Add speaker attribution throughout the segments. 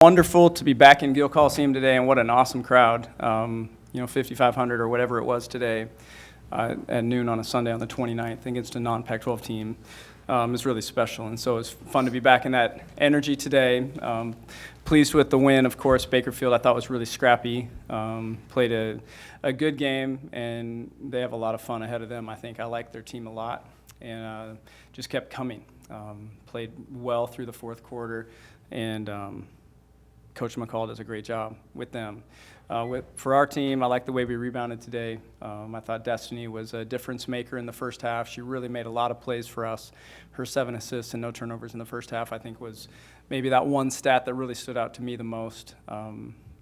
Speaker 1: Wonderful to be back in Gill Coliseum today, and what an awesome crowd. 5,500 or whatever it was today at noon on a Sunday on the 29th against a non-Pac-12 team is really special. And so it's fun to be back in that energy today. Pleased with the win, of course. Bakersfield I thought was really scrappy, played a good game, and they have a lot of fun ahead of them. I think I like their team a lot, and just kept coming. Played well through the fourth quarter, and Coach McCall does a great job with them. For our team, I like the way we rebounded today. I thought Destiny was a difference maker in the first half. She really made a lot of plays for us. Her 7 assists and no turnovers in the first half, I think, was maybe that one stat that really stood out to me the most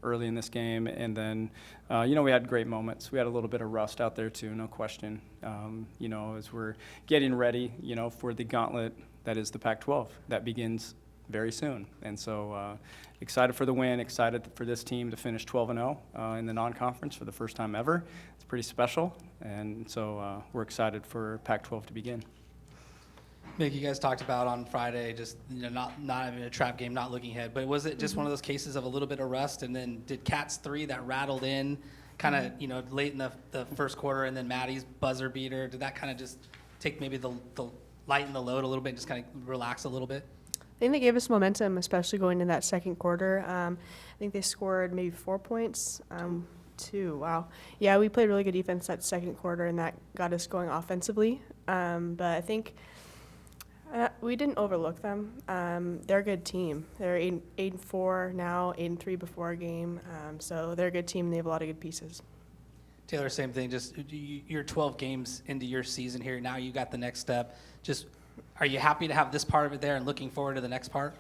Speaker 1: early in this game. And then, we had great moments. We had a little bit of rust out there, too, no question. As we're getting ready, for the gauntlet that is the Pac-12 that begins very soon. And so excited for the win, excited for this team to finish 12-0 in the non-conference for the first time ever. It's pretty special, and so we're excited for Pac-12 to begin.
Speaker 2: Mick, you guys talked about on Friday just not having a trap game, not looking ahead, but was it just one of those cases of a little bit of rust, and then did Cats 3 that rattled in kind of late in the first quarter, and then Maddie's buzzer beater, did that kind of just take maybe the lighten the load a little bit and just kind of relax a little bit?
Speaker 3: I think they gave us momentum, especially going in that second quarter. I think they scored maybe 4 points. 2, wow. Yeah, we played really good defense that second quarter, and that got us going offensively. But I think we didn't overlook them. They're a good team. They're 8-4 now, 8-3 before our game. So they're a good team, and they have a lot of good pieces.
Speaker 2: Taylor, same thing. Just you're 12 games into your season here. Now you got the next step. Just are you happy to have this part of it there and looking forward to the next part?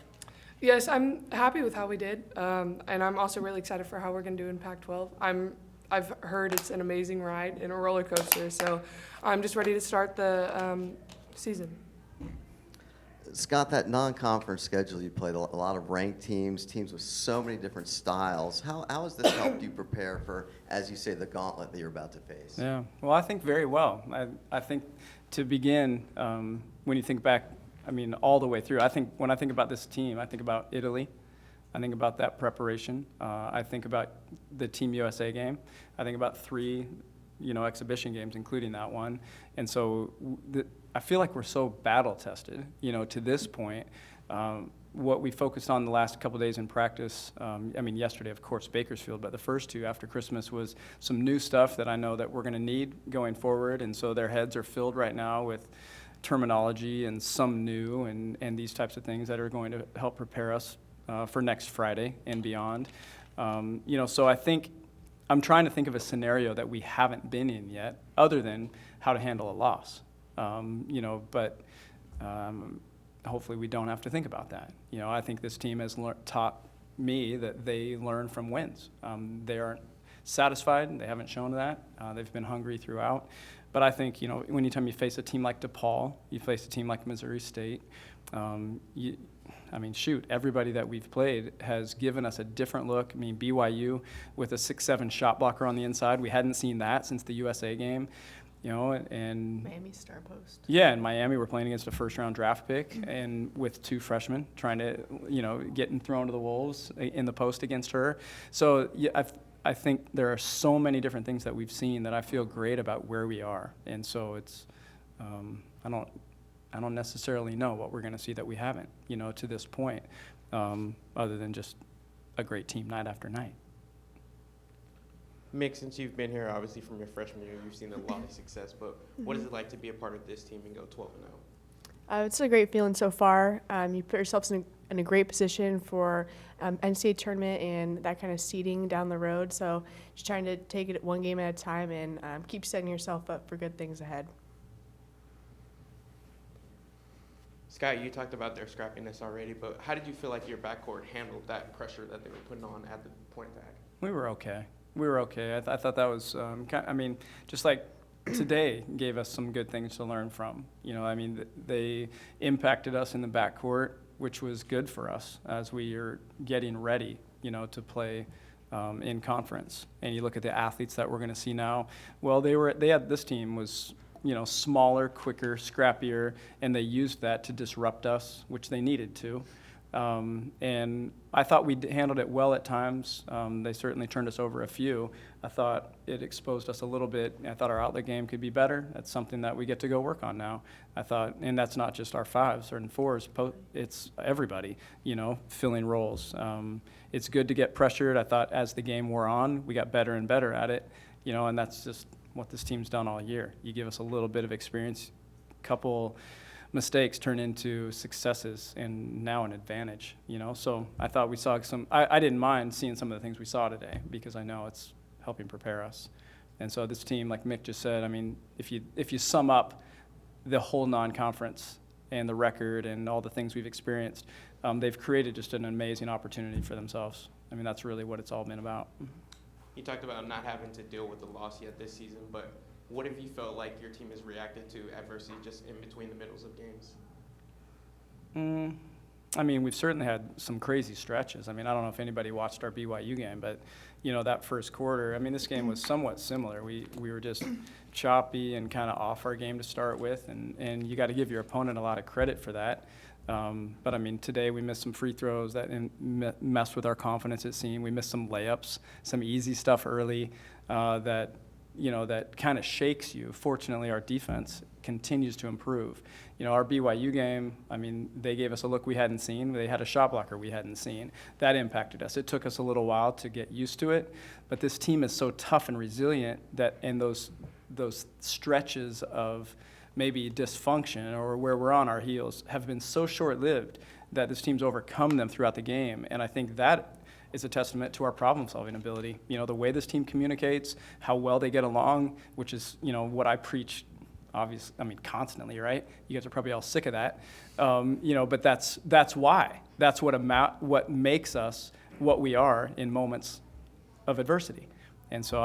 Speaker 4: Yes, I'm happy with how we did, and I'm also really excited for how we're going to do in Pac-12. I've heard it's an amazing ride and a roller coaster, so I'm just ready to start the season.
Speaker 5: Scott, that non-conference schedule, you played a lot of ranked teams with so many different styles. How has this helped you prepare for, as you say, the gauntlet that you're about to face?
Speaker 1: Yeah, well, I think very well. I think to begin, when you think back, all the way through, when I think about this team, I think about Italy. I think about that preparation. I think about the Team USA game. I think about 3, exhibition games, including that one. And so I feel like we're so battle-tested, to this point. What we focused on the last couple of days in practice, yesterday, of course, Bakersfield, but the first 2 after Christmas was some new stuff that I know that we're going to need going forward. And so their heads are filled right now with terminology and some new and these types of things that are going to help prepare us for next Friday and beyond. So I think I'm trying to think of a scenario that we haven't been in yet other than how to handle a loss. But hopefully we don't have to think about that. I think this team has taught me that they learn from wins. They aren't satisfied. They haven't shown that. They've been hungry throughout. But I think, anytime you face a team like DePaul, you face a team like Missouri State, everybody that we've played has given us a different look. BYU with a 6'7" shot blocker on the inside. We hadn't seen that since the USA game. And
Speaker 3: Miami star post.
Speaker 1: Yeah, in Miami, we're playing against a first-round draft pick, and with 2 freshmen trying to, getting thrown to the wolves in the post against her. So yeah, I think there are so many different things that we've seen that I feel great about where we are, and so it's I don't necessarily know what we're going to see that we haven't, to this point, other than just a great team night after night.
Speaker 6: Mick, since you've been here, obviously from your freshman year, you've seen a lot of success, but what is it like to be a part of this team and go 12-0?
Speaker 3: It's a great feeling so far. You put yourselves in a great position for NCAA tournament and that kind of seeding down the road. So just trying to take it one game at a time and keep setting yourself up for good things ahead.
Speaker 6: Scott, you talked about their scrappiness already, but how did you feel like your backcourt handled that pressure that they were putting on at the point attack?
Speaker 1: We were okay. I thought that was, just like today gave us some good things to learn from. They impacted us in the backcourt, which was good for us as we are getting ready, to play in conference. And you look at the athletes that we're going to see now. Well, this team was, smaller, quicker, scrappier, and they used that to disrupt us, which they needed to. And I thought we handled it well at times. They certainly turned us over a few. I thought it exposed us a little bit. I thought our outlet game could be better. That's something that we get to go work on now. I thought, and that's not just our fives or fours, it's everybody, filling roles. It's good to get pressured. I thought as the game wore on, we got better and better at it, and that's just what this team's done all year. You give us a little bit of experience, couple mistakes turn into successes and now an advantage, So I thought we saw I didn't mind seeing some of the things we saw today because I know it's helping prepare us. And so this team, like Mick just said, I mean, if you sum up the whole non-conference and the record and all the things we've experienced, they've created just an amazing opportunity for themselves. I mean, that's really what it's all been about.
Speaker 6: You talked about not having to deal with the loss yet this season, but what have you felt like your team has reacted to adversity just in between the middles of games?
Speaker 1: I mean, we've certainly had some crazy stretches. I mean, I don't know if anybody watched our BYU game, but, that first quarter, I mean, this game was somewhat similar. We were just choppy and kind of off our game to start with, and you got to give your opponent a lot of credit for that. But, I mean, today we missed some free throws that messed with our confidence, it seemed. We missed some layups, some easy stuff early that kind of shakes you. Fortunately, our defense continues to improve. Our BYU game, I mean, they gave us a look we hadn't seen. They had a shot blocker we hadn't seen. That impacted us. It took us a little while to get used to it, but this team is so tough and resilient that in those stretches of maybe dysfunction or where we're on our heels have been so short-lived that this team's overcome them throughout the game. And I think that is a testament to our problem-solving ability. The way this team communicates, how well they get along, which is, what I preach, obviously, I mean, constantly, right? You guys are probably all sick of that. But that's why. That's what makes us what we are in moments of adversity. And so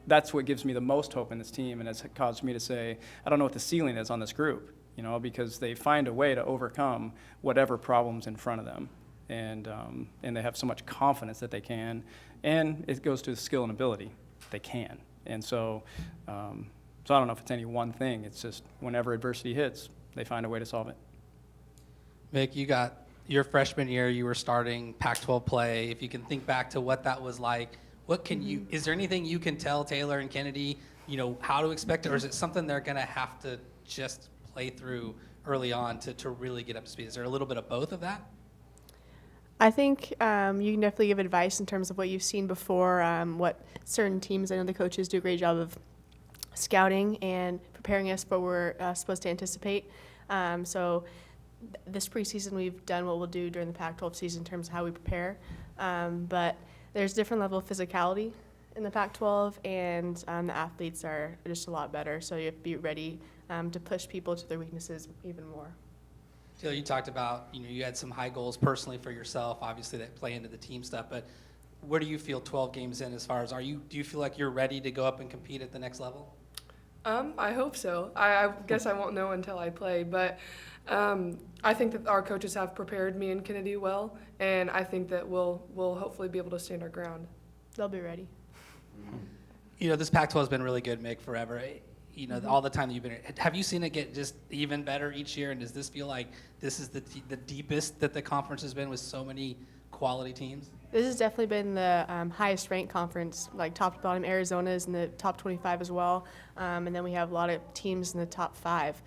Speaker 1: that's what gives me the most hope in this team, and has caused me to say, I don't know what the ceiling is on this group, because they find a way to overcome whatever problem's in front of them. And they have so much confidence that they can, and it goes to skill and ability. They can. And so I don't know if it's any one thing. It's just whenever adversity hits, they find a way to solve it.
Speaker 2: Mick, you got your freshman year, you were starting Pac-12 play. If you can think back to what that was like, is there anything you can tell Taylor and Kennedy, how to expect it, or is it something they're going to have to just play through early on to really get up to speed? Is there a little bit of both of that?
Speaker 3: I think you can definitely give advice in terms of what you've seen before, what certain teams, I know the coaches do a great job of scouting and preparing us for what we're supposed to anticipate. So this preseason we've done what we'll do during the Pac-12 season in terms of how we prepare. But there's different level of physicality in the Pac-12, and the athletes are just a lot better. So you have to be ready to push people to their weaknesses even more.
Speaker 2: Taylor, you talked about, you had some high goals personally for yourself, obviously that play into the team stuff, but where do you feel 12 games in as far as, do you feel like you're ready to go up and compete at the next level?
Speaker 4: I hope so. I guess I won't know until I play, but I think that our coaches have prepared me and Kennedy well, and I think that we'll hopefully be able to stand our ground.
Speaker 3: They'll be ready.
Speaker 2: This Pac-12 has been really good, Mick, forever. All the time that you've been here. Have you seen it get just even better each year, and does this feel like this is the deepest that the conference has been with so many quality teams?
Speaker 3: This has definitely been the highest ranked conference, like top to bottom. Arizona's in the top 25 as well, and then we have a lot of teams in the top 5.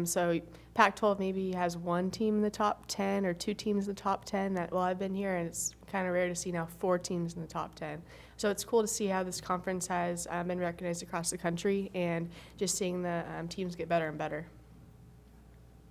Speaker 3: So Pac-12 maybe has one team in the top 10 or two teams in the top 10 that, well, I've been here, and it's kind of rare to see now 4 teams in the top 10. So it's cool to see how this conference has been recognized across the country, and just seeing the teams get better and better.